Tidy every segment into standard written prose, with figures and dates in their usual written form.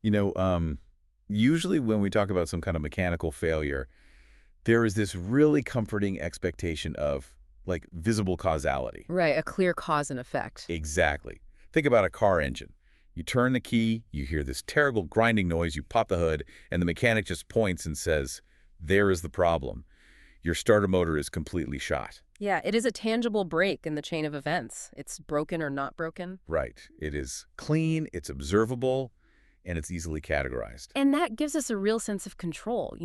You know, usually when we talk about some kind of mechanical failure, there is this really comforting expectation of, like, visible causality. Right, a clear cause and effect. Exactly. Think about a car engine. You turn the key, you hear this terrible grinding noise, you pop the hood, and the mechanic just points and says, there is the problem. Your starter motor is completely shot. Yeah, it is a tangible break in the chain of events. It's broken or not broken. Right. It is clean, it's observable, and it's easily categorized. And that gives us a real sense of control.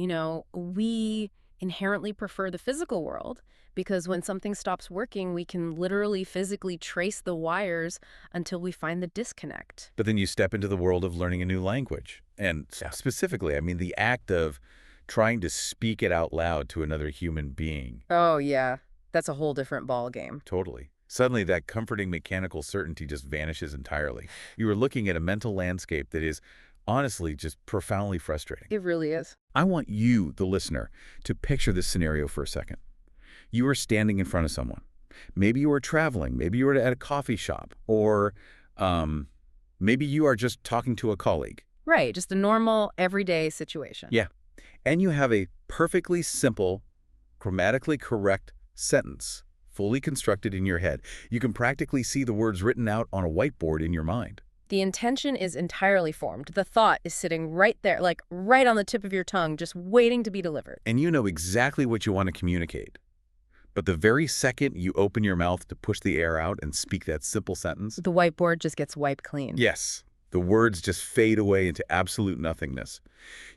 We inherently prefer the physical world because when something stops working, we can literally physically trace the wires until we find the disconnect. But then you step into the world of learning a new language. And specifically, I mean, the act of trying to speak it out loud to another human being. Oh, yeah. That's a whole different ball game. Totally. Suddenly, that comforting mechanical certainty just vanishes entirely. You are looking at a mental landscape that is, honestly, just profoundly frustrating. It really is. I want you, the listener, to picture this scenario for a second. You are standing in front of someone. Maybe you are traveling. Maybe you are at a coffee shop. Or maybe you are just talking to a colleague. Right, just a normal, everyday situation. Yeah. And you have a perfectly simple, grammatically correct sentence fully constructed in your head. You can practically see the words written out on a whiteboard in your mind. The intention is entirely formed. The thought is sitting right there, like right on the tip of your tongue, just waiting to be delivered. And you know exactly what you want to communicate. But the very second you open your mouth to push the air out and speak that simple sentence, The whiteboard just gets wiped clean. yes, the words just fade away into absolute nothingness.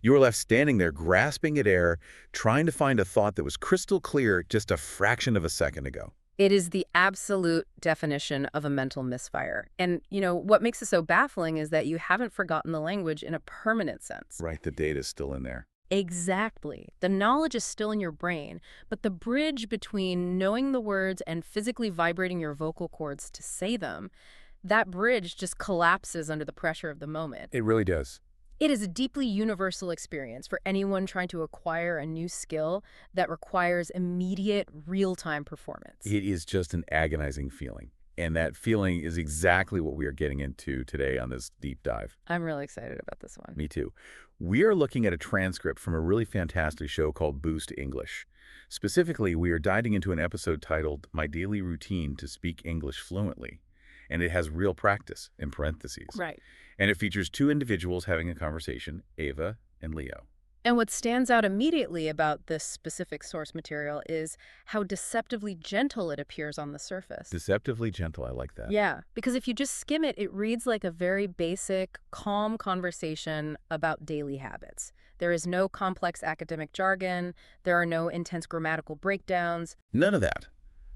You are left standing there grasping at air, trying to find a thought that was crystal clear just a fraction of a second ago. It is the absolute definition of a mental misfire. And, what makes it so baffling is that you haven't forgotten the language in a permanent sense. Right, the data's still in there. Exactly. The knowledge is still in your brain, but the bridge between knowing the words and physically vibrating your vocal cords to say them, that bridge just collapses under the pressure of the moment. It really does. It is a deeply universal experience for anyone trying to acquire a new skill that requires immediate, real-time performance. It is just an agonizing feeling. And that feeling is exactly what we are getting into today on this deep dive. I'm really excited about this one. Me too. We are looking at a transcript from a really fantastic show called Boost English. Specifically, we are diving into an episode titled My Daily Routine to Speak English Fluently. And it has real practice in parentheses. Right. And it features two individuals having a conversation, Ava and Leo. And what stands out immediately about this specific source material is how deceptively gentle it appears on the surface. Deceptively gentle, I like that. Yeah, because if you just skim it, it reads like a very basic, calm conversation about daily habits. There is no complex academic jargon. There are no intense grammatical breakdowns. None of that.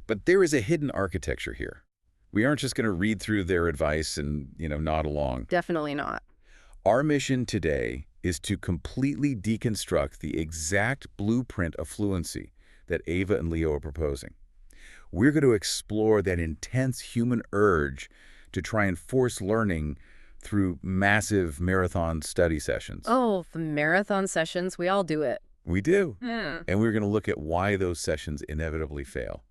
But there is a hidden architecture here. We aren't just going to read through their advice and, nod along. Definitely not. Our mission today is to completely deconstruct the exact blueprint of fluency that Ava and Leo are proposing. We're going to explore that intense human urge to try and force learning through massive marathon study sessions. Oh, the marathon sessions, we all do it. We do. Hmm. And we're going to look at why those sessions inevitably fail.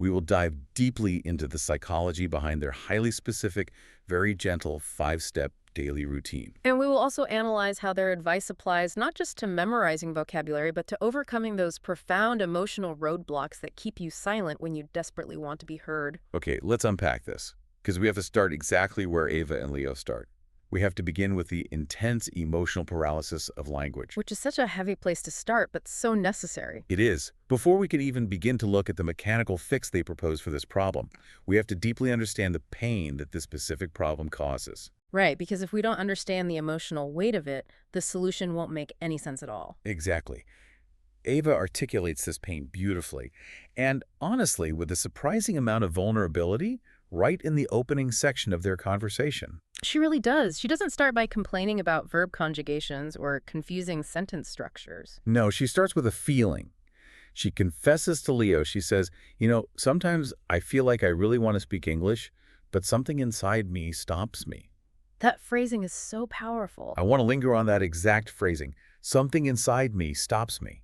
We will dive deeply into the psychology behind their highly specific, very gentle 5-step daily routine. And we will also analyze how their advice applies not just to memorizing vocabulary, but to overcoming those profound emotional roadblocks that keep you silent when you desperately want to be heard. Okay, let's unpack this, because we have to start exactly where Ava and Leo start. We have to begin with the intense emotional paralysis of language. Which is such a heavy place to start, but so necessary. It is. Before we can even begin to look at the mechanical fix they propose for this problem, we have to deeply understand the pain that this specific problem causes. Right, because if we don't understand the emotional weight of it, the solution won't make any sense at all. Exactly. Ava articulates this pain beautifully, and honestly, with a surprising amount of vulnerability, right in the opening section of their conversation. She really does. She doesn't start by complaining about verb conjugations or confusing sentence structures. No, she starts with a feeling. She confesses to Leo. She says, sometimes I feel like I really want to speak English, but something inside me stops me. That phrasing is so powerful. I want to linger on that exact phrasing. Something inside me stops me.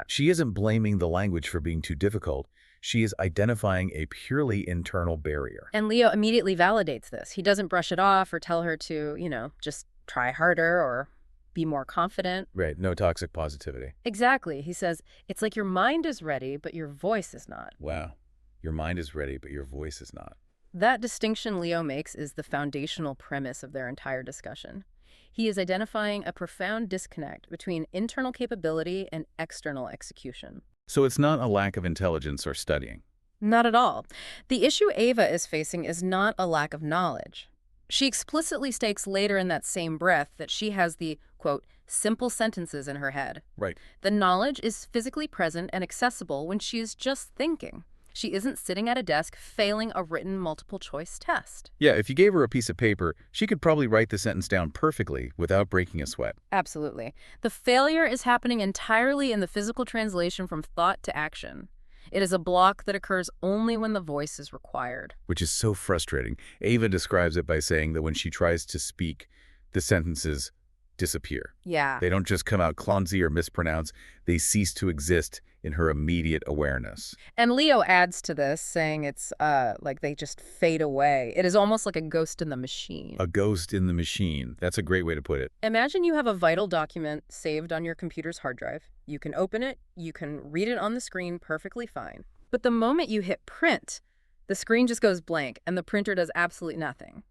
She isn't blaming the language for being too difficult. She is identifying a purely internal barrier. And Leo immediately validates this. He doesn't brush it off or tell her to, just try harder or be more confident. Right, no toxic positivity. Exactly. He says, it's like your mind is ready, but your voice is not. Wow. Your mind is ready, but your voice is not. That distinction Leo makes is the foundational premise of their entire discussion. He is identifying a profound disconnect between internal capability and external execution. So it's not a lack of intelligence or studying. Not at all. The issue Ava is facing is not a lack of knowledge. She explicitly states later in that same breath that she has the, quote, simple sentences in her head. Right. The knowledge is physically present and accessible when she is just thinking. She isn't sitting at a desk failing a written multiple-choice test. Yeah, if you gave her a piece of paper, she could probably write the sentence down perfectly without breaking a sweat. Absolutely. The failure is happening entirely in the physical translation from thought to action. It is a block that occurs only when the voice is required. Which is so frustrating. Ava describes it by saying that when she tries to speak, the sentences disappear. Yeah. They don't just come out clumsy or mispronounce, they cease to exist in her immediate awareness. And Leo adds to this, saying it's like they just fade away. It is almost like a ghost in the machine. A ghost in the machine. That's a great way to put it. Imagine you have a vital document saved on your computer's hard drive. You can open it, you can read it on the screen perfectly fine. But the moment you hit print, the screen just goes blank and the printer does absolutely nothing.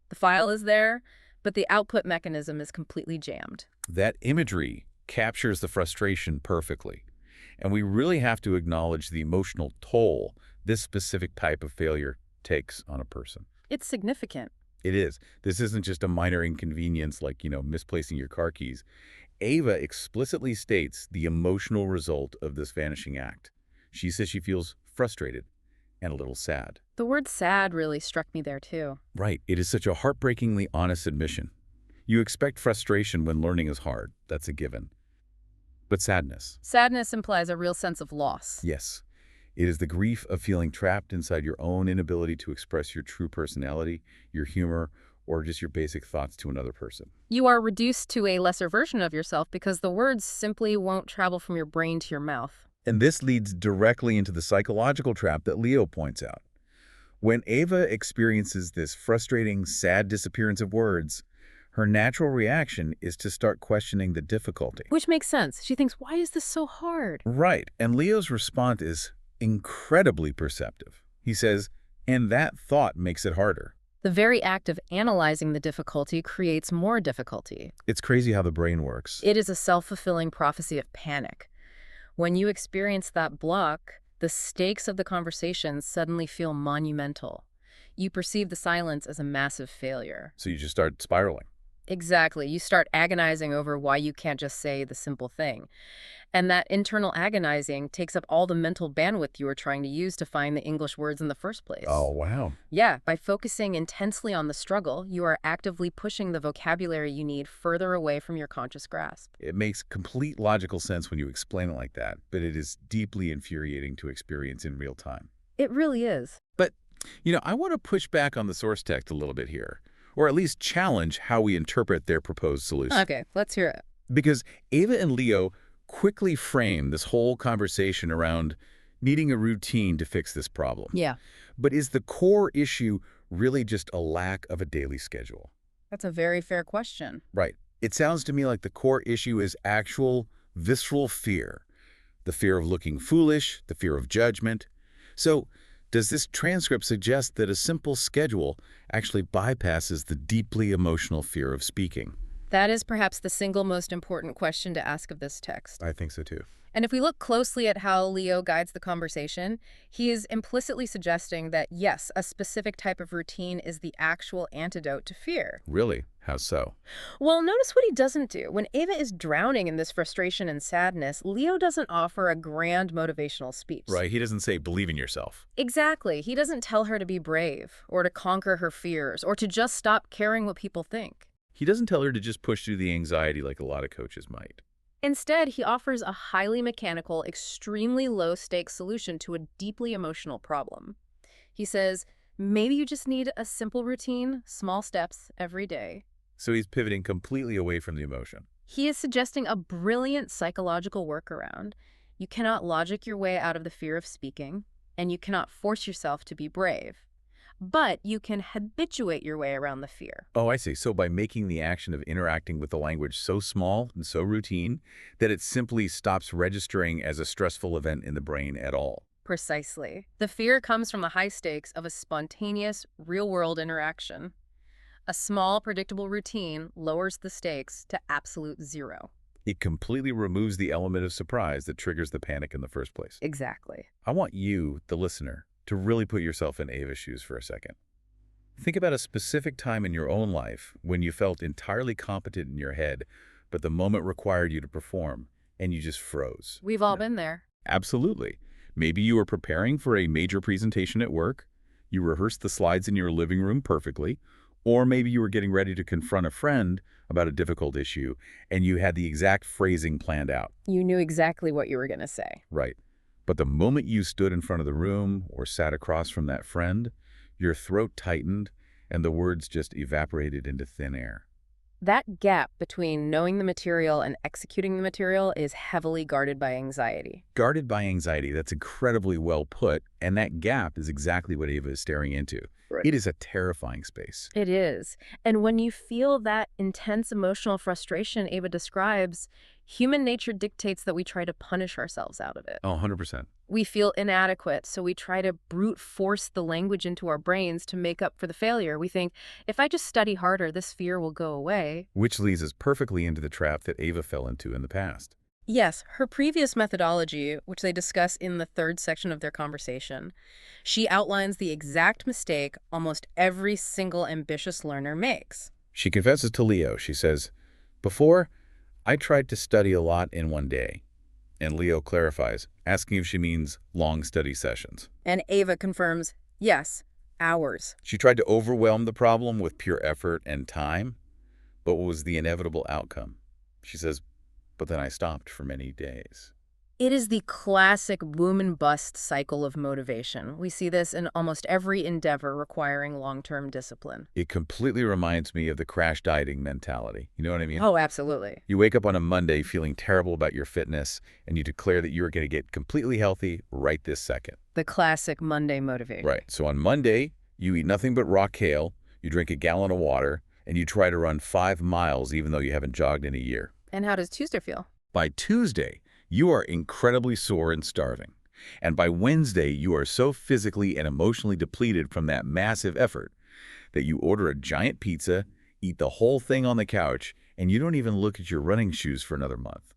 The file is there, but the output mechanism is completely jammed. That imagery captures the frustration perfectly. And we really have to acknowledge the emotional toll this specific type of failure takes on a person. It's significant. It is. This isn't just a minor inconvenience like, misplacing your car keys. Ava explicitly states the emotional result of this vanishing act. She says she feels frustrated and a little sad. The word sad really struck me there too. Right. It is such a heartbreakingly honest admission. You expect frustration when learning is hard. That's a given. But sadness. Sadness implies a real sense of loss. Yes. It is the grief of feeling trapped inside your own inability to express your true personality, your humor, or just your basic thoughts to another person. You are reduced to a lesser version of yourself because the words simply won't travel from your brain to your mouth. And this leads directly into the psychological trap that Leo points out. When Ava experiences this frustrating, sad disappearance of words, her natural reaction is to start questioning the difficulty. Which makes sense. She thinks, why is this so hard? Right, and Leo's response is incredibly perceptive. He says, and that thought makes it harder. The very act of analyzing the difficulty creates more difficulty. It's crazy how the brain works. It is a self-fulfilling prophecy of panic. When you experience that block, the stakes of the conversation suddenly feel monumental. You perceive the silence as a massive failure. So you just start spiraling. Exactly. You start agonizing over why you can't just say the simple thing. And that internal agonizing takes up all the mental bandwidth you were trying to use to find the English words in the first place. Oh, wow. Yeah, by focusing intensely on the struggle, you are actively pushing the vocabulary you need further away from your conscious grasp. It makes complete logical sense when you explain it like that, but it is deeply infuriating to experience in real time. It really is. But, I want to push back on the source text a little bit here, or at least challenge how we interpret their proposed solution. Okay, let's hear it. Because Ava and Leo quickly frame this whole conversation around needing a routine to fix this problem. Yeah, But is the core issue really just a lack of a daily schedule? that's a very fair question. Right. It sounds to me like the core issue is actual, visceral fear. The fear of looking foolish, the fear of judgment. So, does this transcript suggest that a simple schedule actually bypasses the deeply emotional fear of speaking? That is perhaps the single most important question to ask of this text. I think so too. And if we look closely at how Leo guides the conversation, he is implicitly suggesting that, yes, a specific type of routine is the actual antidote to fear. Really? How so? Well, notice what he doesn't do. When Ava is drowning in this frustration and sadness, Leo doesn't offer a grand motivational speech. Right, he doesn't say believe in yourself. Exactly. He doesn't tell her to be brave, or to conquer her fears, or to just stop caring what people think. He doesn't tell her to just push through the anxiety like a lot of coaches might. Instead, he offers a highly mechanical, extremely low-stakes solution to a deeply emotional problem. He says, maybe you just need a simple routine, small steps every day. So he's pivoting completely away from the emotion. He is suggesting a brilliant psychological workaround. You cannot logic your way out of the fear of speaking, and you cannot force yourself to be brave. but you can habituate your way around the fear. Oh, I see. So by making the action of interacting with the language so small and so routine that it simply stops registering as a stressful event in the brain at all. Precisely. The fear comes from the high stakes of a spontaneous, real-world interaction. A small, predictable routine lowers the stakes to absolute zero. It completely removes the element of surprise that triggers the panic in the first place. Exactly. I want you, the listener, to really put yourself in Ava's shoes for a second. Think about a specific time in your own life when you felt entirely competent in your head, but the moment required you to perform, and you just froze. We've all been there. Absolutely. Maybe you were preparing for a major presentation at work, you rehearsed the slides in your living room perfectly, or maybe you were getting ready to confront a friend about a difficult issue, and you had the exact phrasing planned out. You knew exactly what you were going to say. Right. But the moment you stood in front of the room or sat across from that friend, your throat tightened and the words just evaporated into thin air. That gap between knowing the material and executing the material is heavily guarded by anxiety. Guarded by anxiety, that's incredibly well put, and that gap is exactly what Ava is staring into. Right. It is a terrifying space. It is. And when you feel that intense emotional frustration Ava describes, human nature dictates that we try to punish ourselves out of it. Oh, 100%. We feel inadequate, so we try to brute force the language into our brains to make up for the failure. We think, if I just study harder, this fear will go away. Which leads us perfectly into the trap that Ava fell into in the past. Yes, her previous methodology, which they discuss in the third section of their conversation, she outlines the exact mistake almost every single ambitious learner makes. She confesses to Leo. She says, "Before, I tried to study a lot in one day." And Leo clarifies, asking if she means long study sessions. And Ava confirms, yes, hours. She tried to overwhelm the problem with pure effort and time, but what was the inevitable outcome? She says, "But then I stopped for many days." It is the classic boom and bust cycle of motivation. We see this in almost every endeavor requiring long-term discipline. It completely reminds me of the crash dieting mentality. You know what I mean? Oh, absolutely. You wake up on a Monday feeling terrible about your fitness, and you declare that you are going to get completely healthy right this second. The classic Monday motivation. Right. So on Monday, you eat nothing but raw kale, you drink a gallon of water, and you try to run 5 miles even though you haven't jogged in a year. And how does Tuesday feel? By Tuesday, you are incredibly sore and starving. And by Wednesday, you are so physically and emotionally depleted from that massive effort that you order a giant pizza, eat the whole thing on the couch, and you don't even look at your running shoes for another month.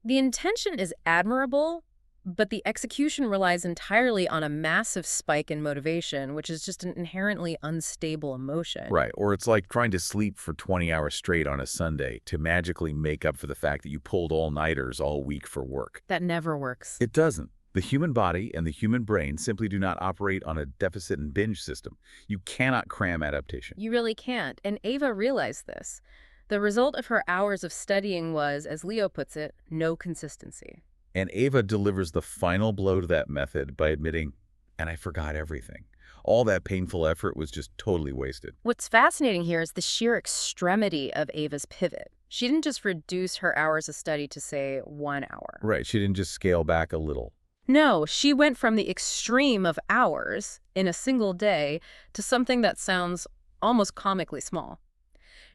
The intention is admirable, but the execution relies entirely on a massive spike in motivation, which is just an inherently unstable emotion. Right. Or it's like trying to sleep for 20 hours straight on a Sunday to magically make up for the fact that you pulled all-nighters all week for work. That never works. It doesn't. The human body and the human brain simply do not operate on a deficit and binge system. You cannot cram adaptation. You really can't. And Ava realized this. The result of her hours of studying was, as Leo puts it, no consistency. And Ava delivers the final blow to that method by admitting, "And I forgot everything. All that painful effort was just totally wasted." What's fascinating here is the sheer extremity of Ava's pivot. She didn't just reduce her hours of study to, say, 1 hour. Right. She didn't just scale back a little. No, she went from the extreme of hours in a single day to something that sounds almost comically small.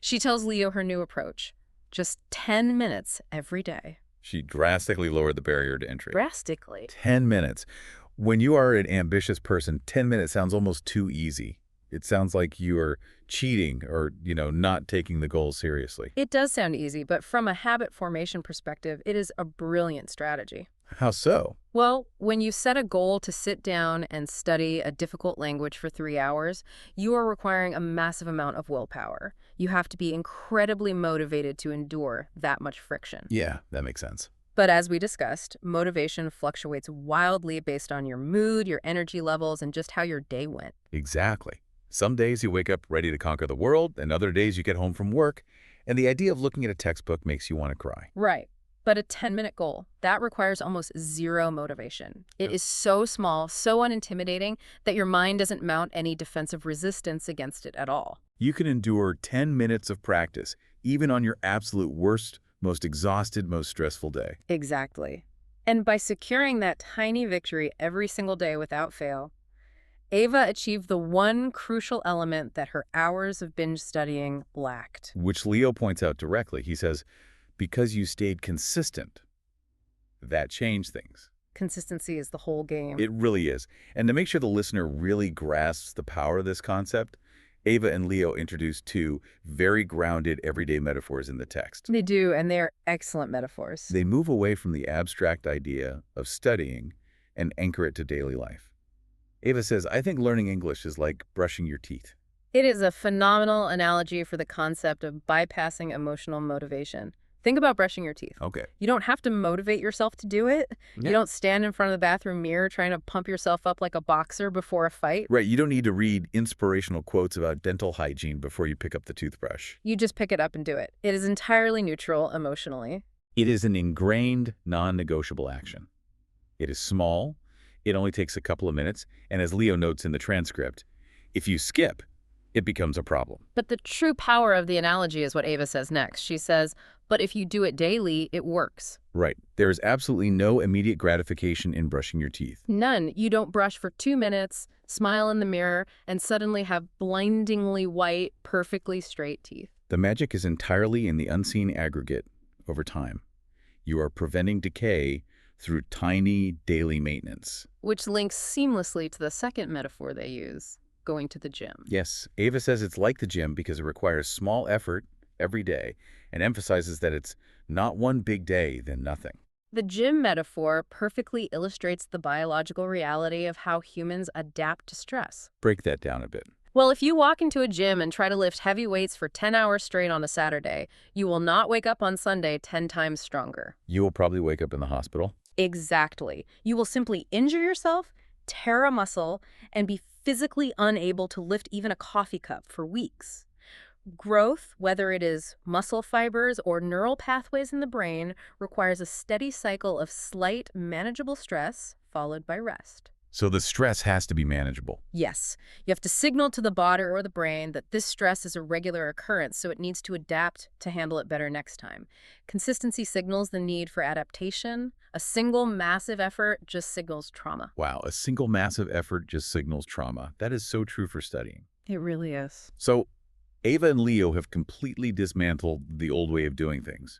She tells Leo her new approach, just 10 minutes every day. She drastically lowered the barrier to entry. Drastically. 10 minutes. When you are an ambitious person, 10 minutes sounds almost too easy. It sounds like you are cheating or, not taking the goal seriously. It does sound easy, but from a habit formation perspective, it is a brilliant strategy. How so? Well, when you set a goal to sit down and study a difficult language for 3 hours, you are requiring a massive amount of willpower. You have to be incredibly motivated to endure that much friction. Yeah, that makes sense. But as we discussed, motivation fluctuates wildly based on your mood, your energy levels, and just how your day went. Exactly. Some days you wake up ready to conquer the world, and other days you get home from work, and the idea of looking at a textbook makes you want to cry. Right. But a 10-minute goal, that requires almost zero motivation. It is so small, so unintimidating, that your mind doesn't mount any defensive resistance against it at all. You can endure 10 minutes of practice, even on your absolute worst, most exhausted, most stressful day. Exactly. And by securing that tiny victory every single day without fail, Ava achieved the one crucial element that her hours of binge studying lacked. Which Leo points out directly. He says, because you stayed consistent, that changed things. Consistency is the whole game. It really is. And to make sure the listener really grasps the power of this concept, Ava and Leo introduce two very grounded everyday metaphors in the text. They do, and they're excellent metaphors. They move away from the abstract idea of studying and anchor it to daily life. Ava says, I think learning English is like brushing your teeth. It is a phenomenal analogy for the concept of bypassing emotional motivation. Think about brushing your teeth. Okay. You don't have to motivate yourself to do it. Yeah. You don't stand in front of the bathroom mirror trying to pump yourself up like a boxer before a fight. Right. You don't need to read inspirational quotes about dental hygiene before you pick up the toothbrush. You just pick it up and do it. It is entirely neutral emotionally. It is an ingrained, non-negotiable action. It is small. It only takes a couple of minutes. And as Leo notes in the transcript, if you skip, it becomes a problem. But the true power of the analogy is what Ava says next. She says, but if you do it daily, it works. Right. There is absolutely no immediate gratification in brushing your teeth. None. You don't brush for 2 minutes, smile in the mirror, and suddenly have blindingly white, perfectly straight teeth. The magic is entirely in the unseen aggregate over time. You are preventing decay through tiny daily maintenance. Which links seamlessly to the second metaphor they use, going to the gym. Yes, Ava says it's like the gym because it requires small effort every day and emphasizes that it's not one big day, then nothing. The gym metaphor perfectly illustrates the biological reality of how humans adapt to stress. Break that down a bit. Well, if you walk into a gym and try to lift heavy weights for 10 hours straight on a Saturday, you will not wake up on Sunday 10 times stronger. You will probably wake up in the hospital. Exactly. You will simply injure yourself, tear a muscle, and be physically unable to lift even a coffee cup for weeks. Growth, whether it is muscle fibers or neural pathways in the brain, requires a steady cycle of slight, manageable stress followed by rest. So the stress has to be manageable. Yes, you have to signal to the body or the brain that this stress is a regular occurrence, so it needs to adapt to handle it better next time. Consistency signals the need for adaptation. A single massive effort just signals trauma. Wow, a single massive effort just signals trauma. That is so true for studying. It really is. So Ava and Leo have completely dismantled the old way of doing things.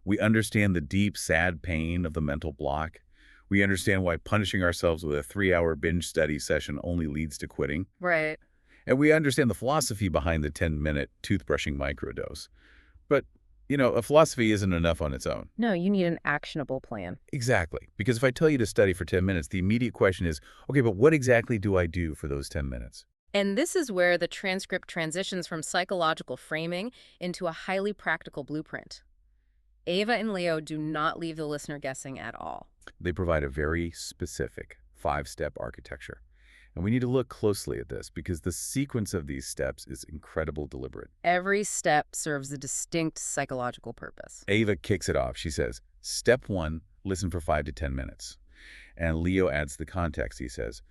We understand the deep, sad pain of the mental block. We understand why punishing ourselves with a 3-hour binge study session only leads to quitting. Right. And we understand the philosophy behind the 10-minute toothbrushing microdose. But, a philosophy isn't enough on its own. No, you need an actionable plan. Exactly. Because if I tell you to study for 10 minutes, the immediate question is, okay, but what exactly do I do for those 10 minutes? And this is where the transcript transitions from psychological framing into a highly practical blueprint. Ava and Leo do not leave the listener guessing at all. They provide a very specific 5-step architecture. And we need to look closely at this because the sequence of these steps is incredibly deliberate. Every step serves a distinct psychological purpose. Ava kicks it off. She says, step 1, listen for 5 to 10 minutes. And Leo adds the context. He says,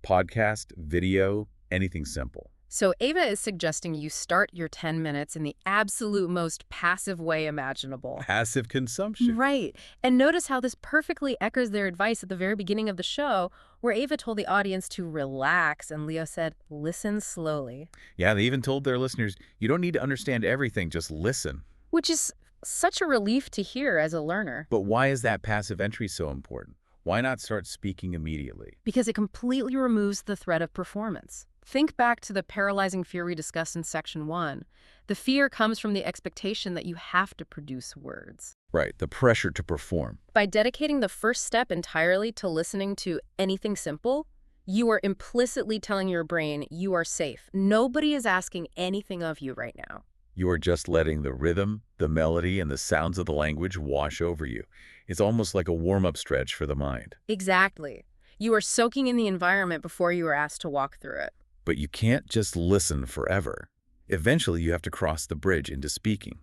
podcast, video, anything simple. So Ava is suggesting you start your 10 minutes in the absolute most passive way imaginable. Passive consumption. Right. And notice how this perfectly echoes their advice at the very beginning of the show, where Ava told the audience to relax and Leo said, listen slowly. Yeah, they even told their listeners, you don't need to understand everything, just listen. Which is such a relief to hear as a learner. But why is that passive entry so important? Why not start speaking immediately? Because it completely removes the threat of performance. Think back to the paralyzing fear we discussed in Section 1. The fear comes from the expectation that you have to produce words. Right, the pressure to perform. By dedicating the first step entirely to listening to anything simple, you are implicitly telling your brain you are safe. Nobody is asking anything of you right now. You are just letting the rhythm, the melody, and the sounds of the language wash over you. It's almost like a warm-up stretch for the mind. Exactly. You are soaking in the environment before you are asked to walk through it. But you can't just listen forever. Eventually, you have to cross the bridge into speaking,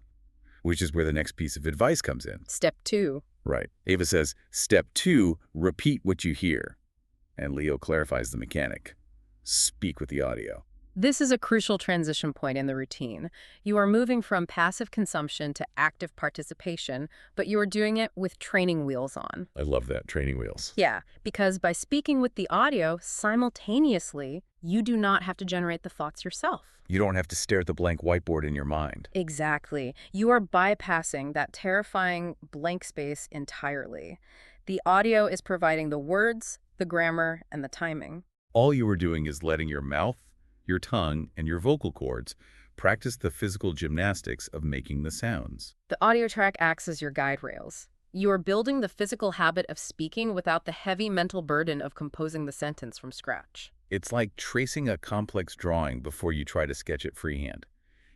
which is where the next piece of advice comes in. Step 2. Right. Ava says, step 2, repeat what you hear. And Leo clarifies the mechanic. Speak with the audio. This is a crucial transition point in the routine. You are moving from passive consumption to active participation, but you are doing it with training wheels on. I love that, training wheels. Yeah, because by speaking with the audio simultaneously, you do not have to generate the thoughts yourself. You don't have to stare at the blank whiteboard in your mind. Exactly. You are bypassing that terrifying blank space entirely. The audio is providing the words, the grammar, and the timing. All you are doing is letting your mouth, your tongue, and your vocal cords practice the physical gymnastics of making the sounds. The audio track acts as your guide rails. You are building the physical habit of speaking without the heavy mental burden of composing the sentence from scratch. It's like tracing a complex drawing before you try to sketch it freehand.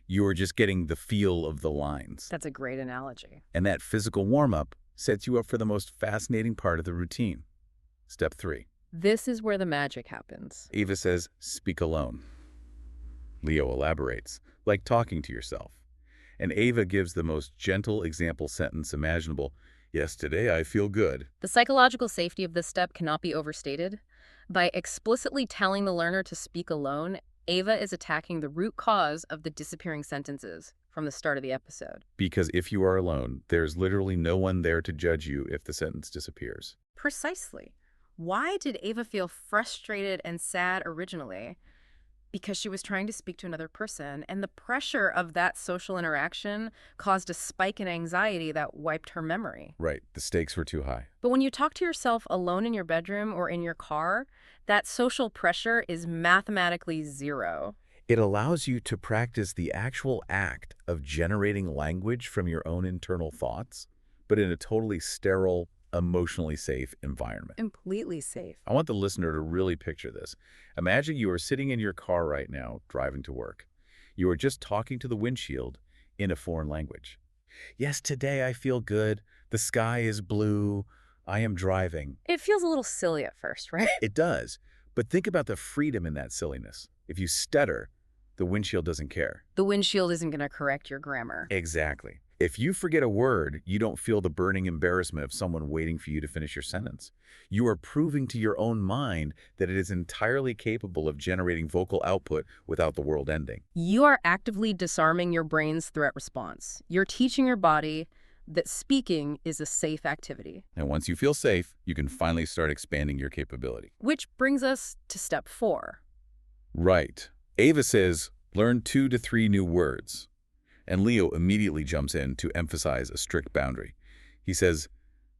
You are just getting the feel of the lines. That's a great analogy. And that physical warm-up sets you up for the most fascinating part of the routine. Step 3. This is where the magic happens. Ava says, speak alone. Leo elaborates, like talking to yourself. And Ava gives the most gentle example sentence imaginable. Yes, today I feel good. The psychological safety of this step cannot be overstated. By explicitly telling the learner to speak alone, Ava is attacking the root cause of the disappearing sentences from the start of the episode. Because if you are alone, there's literally no one there to judge you if the sentence disappears. Precisely. Why did Ava feel frustrated and sad originally? Because she was trying to speak to another person, and the pressure of that social interaction caused a spike in anxiety that wiped her memory. Right, the stakes were too high. But when you talk to yourself alone in your bedroom or in your car, that social pressure is mathematically zero. It allows you to practice the actual act of generating language from your own internal thoughts, but in a totally sterile, emotionally safe environment. Completely safe. I want the listener to really picture this. Imagine you are sitting in your car right now, driving to work. You are just talking to the windshield in a foreign language. Yes, today I feel good. The sky is blue. I am driving. It feels a little silly at first, right? It does. But think about the freedom in that silliness. If you stutter, the windshield doesn't care. The windshield isn't going to correct your grammar. Exactly. If you forget a word, you don't feel the burning embarrassment of someone waiting for you to finish your sentence. You are proving to your own mind that it is entirely capable of generating vocal output without the world ending. You are actively disarming your brain's threat response. You're teaching your body that speaking is a safe activity. And once you feel safe, you can finally start expanding your capability. Which brings us to step 4. Right. Ava says, learn 2 to 3 new words. And Leo immediately jumps in to emphasize a strict boundary. He says,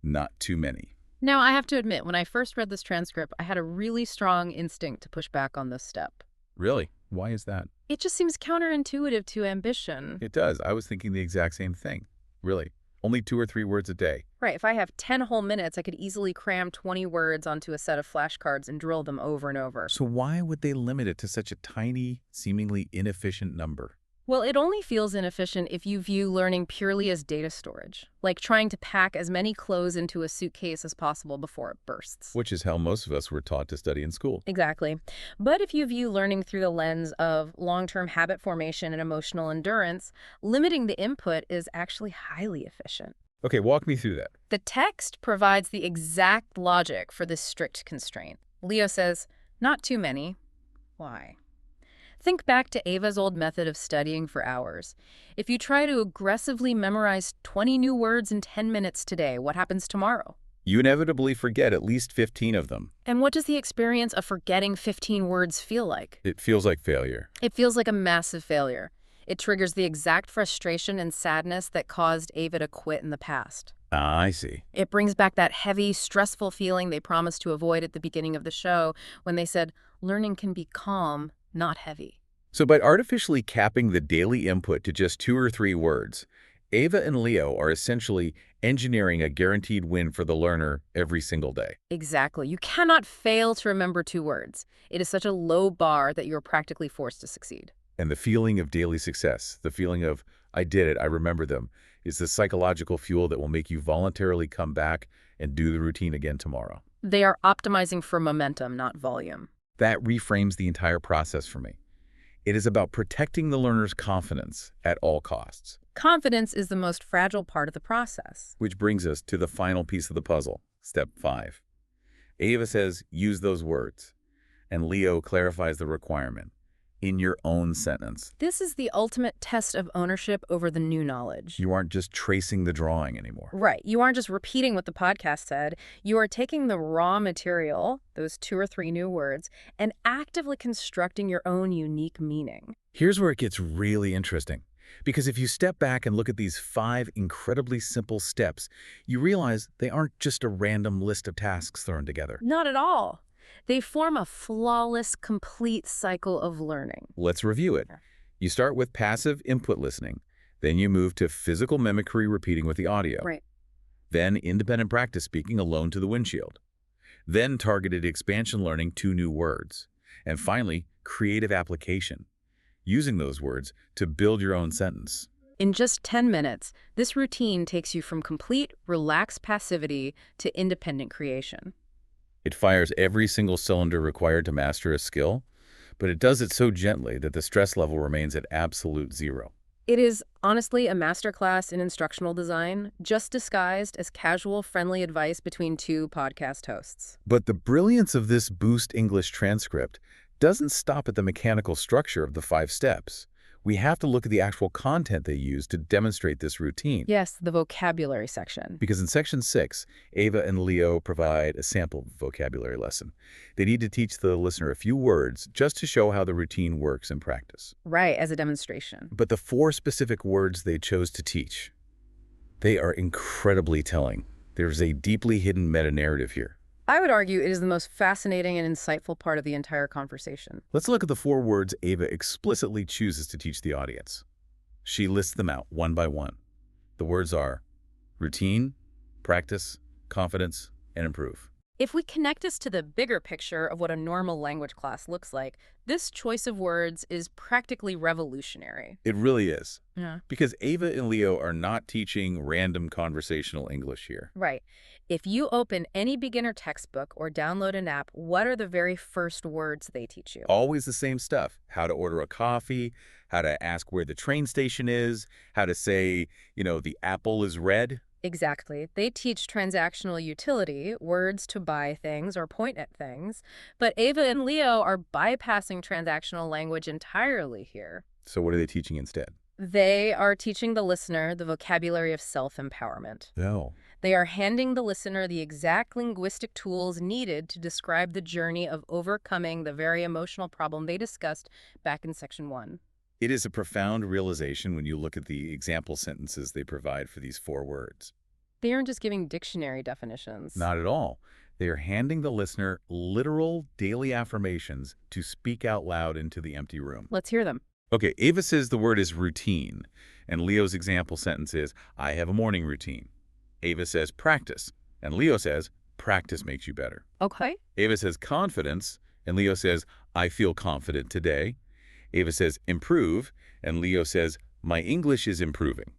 not too many. Now, I have to admit, when I first read this transcript, I had a really strong instinct to push back on this step. Really? Why is that? It just seems counterintuitive to ambition. It does. I was thinking the exact same thing. Really. Only 2 or 3 words a day. Right, if I have 10 whole minutes, I could easily cram 20 words onto a set of flashcards and drill them over and over. So why would they limit it to such a tiny, seemingly inefficient number? Well, it only feels inefficient if you view learning purely as data storage, like trying to pack as many clothes into a suitcase as possible before it bursts. Which is how most of us were taught to study in school. Exactly. But if you view learning through the lens of long-term habit formation and emotional endurance, limiting the input is actually highly efficient. Okay, walk me through that. The text provides the exact logic for this strict constraint. Leo says, not too many. Why? Think back to Ava's old method of studying for hours. If you try to aggressively memorize 20 new words in 10 minutes today, what happens tomorrow? You inevitably forget at least 15 of them. And what does the experience of forgetting 15 words feel like? It feels like failure. It feels like a massive failure. It triggers the exact frustration and sadness that caused Ava to quit in the past. Ah, I see. It brings back that heavy, stressful feeling they promised to avoid at the beginning of the show when they said, learning can be calm, not heavy. So by artificially capping the daily input to just 2 or 3 words, Ava and Leo are essentially engineering a guaranteed win for the learner every single day. Exactly. You cannot fail to remember 2 words. It is such a low bar that you're practically forced to succeed. And the feeling of daily success, the feeling of, I did it, I remember them, is the psychological fuel that will make you voluntarily come back and do the routine again tomorrow. They are optimizing for momentum, not volume. That reframes the entire process for me. It is about protecting the learner's confidence at all costs. Confidence is the most fragile part of the process. Which brings us to the final piece of the puzzle, step 5. Ava says, use those words. And Leo clarifies the requirement. in your own sentence. This is the ultimate test of ownership over the new knowledge. You aren't just tracing the drawing anymore. Right. You aren't just repeating what the podcast said. You are taking the raw material, those 2 or 3 new words, and actively constructing your own unique meaning. Here's where it gets really interesting. Because if you step back and look at these 5 incredibly simple steps, you realize they aren't just a random list of tasks thrown together. Not at all. They form a flawless, complete cycle of learning. Let's review it. You start with passive input listening. Then you move to physical mimicry repeating with the audio. Right. Then independent practice speaking alone to the windshield. Then targeted expansion learning 2 new words. And finally, creative application, using those words to build your own sentence. In just 10 minutes, this routine takes you from complete, relaxed passivity to independent creation. It fires every single cylinder required to master a skill, but it does it so gently that the stress level remains at absolute 0. It is honestly a masterclass in instructional design, just disguised as casual, friendly advice between 2 podcast hosts. But the brilliance of this Boost English transcript doesn't stop at the mechanical structure of the 5 steps. We have to look at the actual content they use to demonstrate this routine. Yes, the vocabulary section. Because in Section 6, Ava and Leo provide a sample vocabulary lesson. They need to teach the listener a few words just to show how the routine works in practice. Right, as a demonstration. But the 4 specific words they chose to teach, they are incredibly telling. There's a deeply hidden meta-narrative here. I would argue it is the most fascinating and insightful part of the entire conversation. Let's look at the 4 words Ava explicitly chooses to teach the audience. She lists them out one by one. The words are routine, practice, confidence, and improve. If we connect this to the bigger picture of what a normal language class looks like, this choice of words is practically revolutionary. It really is. Yeah. Because Ava and Leo are not teaching random conversational English here. Right. If you open any beginner textbook or download an app, what are the very first words they teach you? Always the same stuff. How to order a coffee, how to ask where the train station is, how to say, the apple is red. Exactly. They teach transactional utility, words to buy things or point at things. But Ava and Leo are bypassing transactional language entirely here. So what are they teaching instead? They are teaching the listener the vocabulary of self-empowerment. No. They are handing the listener the exact linguistic tools needed to describe the journey of overcoming the very emotional problem they discussed back in Section 1. It is a profound realization when you look at the example sentences they provide for these 4 words. They aren't just giving dictionary definitions. Not at all. They are handing the listener literal daily affirmations to speak out loud into the empty room. Let's hear them. Okay, Ava says the word is routine, and Leo's example sentence is, I have a morning routine. Ava says practice, and Leo says practice makes you better. Okay. Ava says confidence, and Leo says I feel confident today. Ava says improve, and Leo says my English is improving.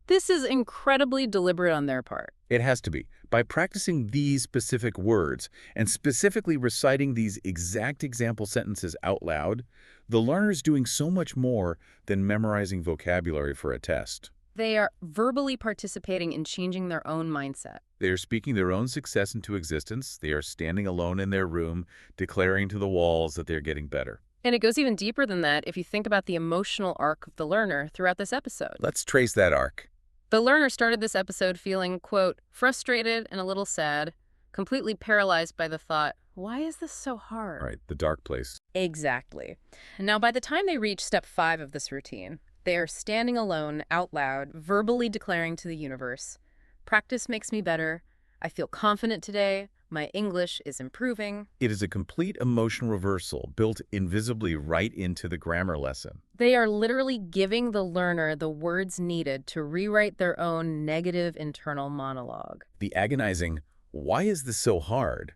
This is incredibly deliberate on their part. It has to be. By practicing these specific words and specifically reciting these exact example sentences out loud, the learner is doing so much more than memorizing vocabulary for a test. They are verbally participating in changing their own mindset. They are speaking their own success into existence. They are standing alone in their room, declaring to the walls that they're getting better. And it goes even deeper than that if you think about the emotional arc of the learner throughout this episode. Let's trace that arc. The learner started this episode feeling, quote, frustrated and a little sad, completely paralyzed by the thought, why is this so hard? Right, the dark place. Exactly. And now by the time they reach step 5 of this routine, they are standing alone, out loud, verbally declaring to the universe, practice makes me better. I feel confident today. My English is improving. It is a complete emotional reversal built invisibly right into the grammar lesson. They are literally giving the learner the words needed to rewrite their own negative internal monologue. The agonizing, why is this so hard,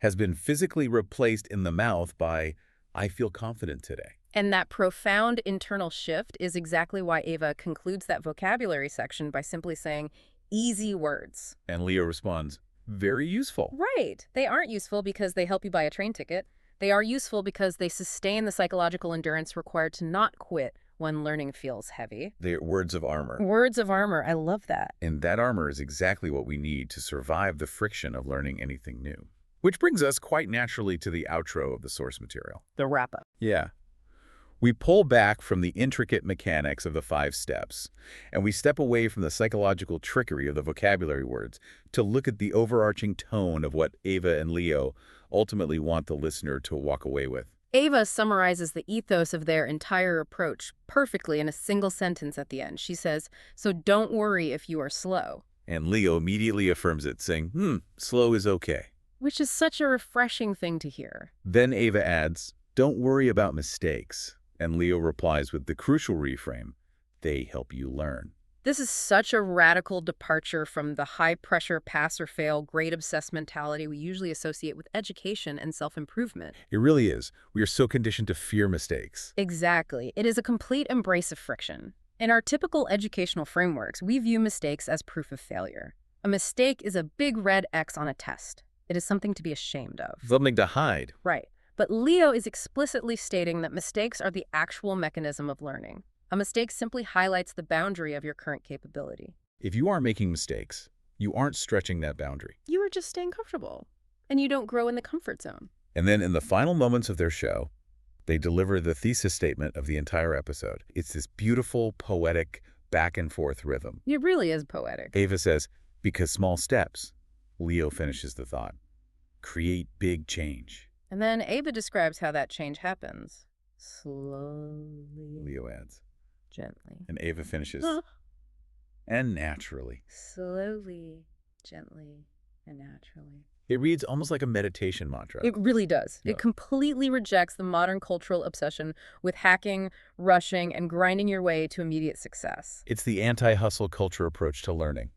has been physically replaced in the mouth by, I feel confident today. And that profound internal shift is exactly why Ava concludes that vocabulary section by simply saying, easy words. And Leo responds, very useful. Right. They aren't useful because they help you buy a train ticket. They are useful because they sustain the psychological endurance required to not quit when learning feels heavy. They're words of armor. Words of armor. I love that. And that armor is exactly what we need to survive the friction of learning anything new. Which brings us quite naturally to the outro of the source material. The wrap-up. Yeah. We pull back from the intricate mechanics of the 5 steps, and we step away from the psychological trickery of the vocabulary words to look at the overarching tone of what Ava and Leo ultimately want the listener to walk away with. Ava summarizes the ethos of their entire approach perfectly in a single sentence at the end. She says, "So don't worry if you are slow," And Leo immediately affirms it, saying, slow is okay. which is such a refreshing thing to hear. Then Ava adds, don't worry about mistakes. And Leo replies with the crucial reframe, they help you learn. This is such a radical departure from the high-pressure pass-or-fail, grade-obsessed mentality we usually associate with education and self-improvement. It really is. We are so conditioned to fear mistakes. Exactly. It is a complete embrace of friction. In our typical educational frameworks, we view mistakes as proof of failure. A mistake is a big red X on a test. It is something to be ashamed of. Something to hide. Right. But Leo is explicitly stating that mistakes are the actual mechanism of learning. A mistake simply highlights the boundary of your current capability. If you aren't making mistakes, you aren't stretching that boundary. You are just staying comfortable, and you don't grow in the comfort zone. And then in the final moments of their show, they deliver the thesis statement of the entire episode. It's this beautiful, poetic, back-and-forth rhythm. It really is poetic. Ava says, because small steps. Leo finishes the thought. Create big change. And then Ava describes how that change happens. Slowly. Leo adds. Gently. And Ava finishes. Huh. And naturally. Slowly, gently, and naturally. It reads almost like a meditation mantra. It really does. Yeah. It completely rejects the modern cultural obsession with hacking, rushing, and grinding your way to immediate success. It's the anti-hustle culture approach to learning.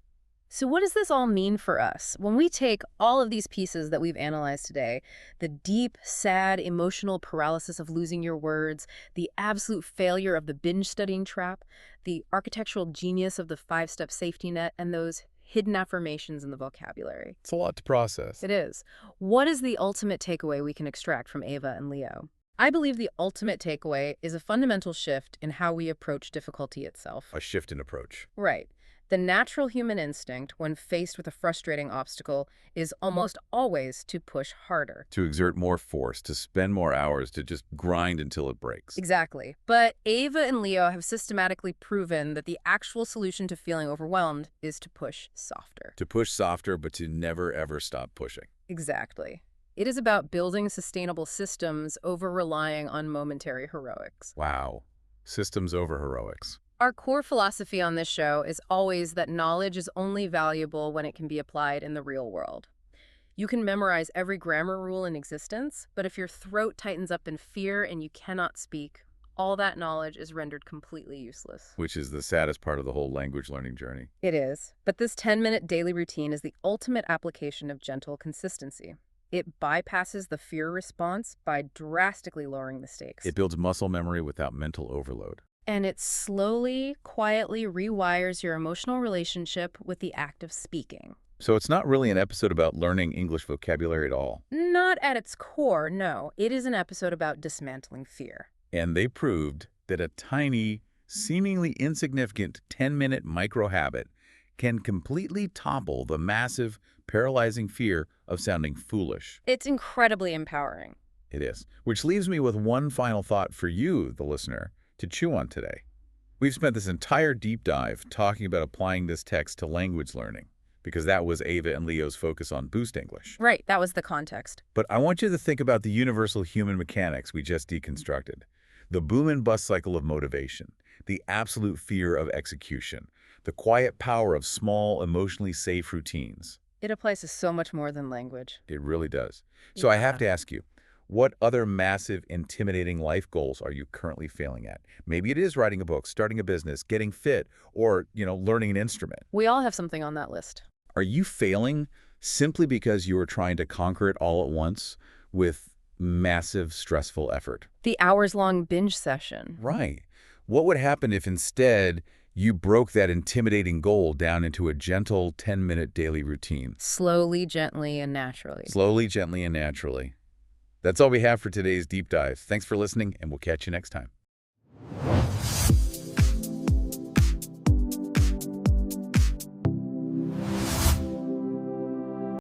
So what does this all mean for us? When we take all of these pieces that we've analyzed today, the deep, sad, emotional paralysis of losing your words, the absolute failure of the binge studying trap, the architectural genius of the 5-step safety net, and those hidden affirmations in the vocabulary. It's a lot to process. It is. What is the ultimate takeaway we can extract from Ava and Leo? I believe the ultimate takeaway is a fundamental shift in how we approach difficulty itself. A shift in approach. Right. The natural human instinct, when faced with a frustrating obstacle, is almost always to push harder. To exert more force, to spend more hours, to just grind until it breaks. Exactly. But Ava and Leo have systematically proven that the actual solution to feeling overwhelmed is to push softer. To push softer, but to never, ever stop pushing. Exactly. It is about building sustainable systems over relying on momentary heroics. Wow. Systems over heroics. Our core philosophy on this show is always that knowledge is only valuable when it can be applied in the real world. You can memorize every grammar rule in existence, but if your throat tightens up in fear and you cannot speak, all that knowledge is rendered completely useless. Which is the saddest part of the whole language learning journey. It is. But this 10-minute daily routine is the ultimate application of gentle consistency. It bypasses the fear response by drastically lowering the stakes. It builds muscle memory without mental overload. And it slowly, quietly rewires your emotional relationship with the act of speaking. So it's not really an episode about learning English vocabulary at all. Not at its core, no. It is an episode about dismantling fear. And they proved that a tiny, seemingly insignificant 10-minute micro-habit can completely topple the massive, paralyzing fear of sounding foolish. It's incredibly empowering. It is. Which leaves me with one final thought for you, the listener, to chew on today. We've spent this entire deep dive talking about applying this text to language learning, because that was Ava and Leo's focus on Boost English. Right, that was the context. But I want you to think about the universal human mechanics we just deconstructed. The boom and bust cycle of motivation, the absolute fear of execution, the quiet power of small, emotionally safe routines. It applies to so much more than language. It really does. So I have Yeah. to ask you, what other massive, intimidating life goals are you currently failing at? Maybe it is writing a book, starting a business, getting fit, or, learning an instrument. We all have something on that list. Are you failing simply because you are trying to conquer it all at once with massive, stressful effort? The hours-long binge session. Right. What would happen if instead you broke that intimidating goal down into a gentle 10-minute daily routine? Slowly, gently, and naturally. Slowly, gently, and naturally. That's all we have for today's deep dive. Thanks for listening, and we'll catch you next time.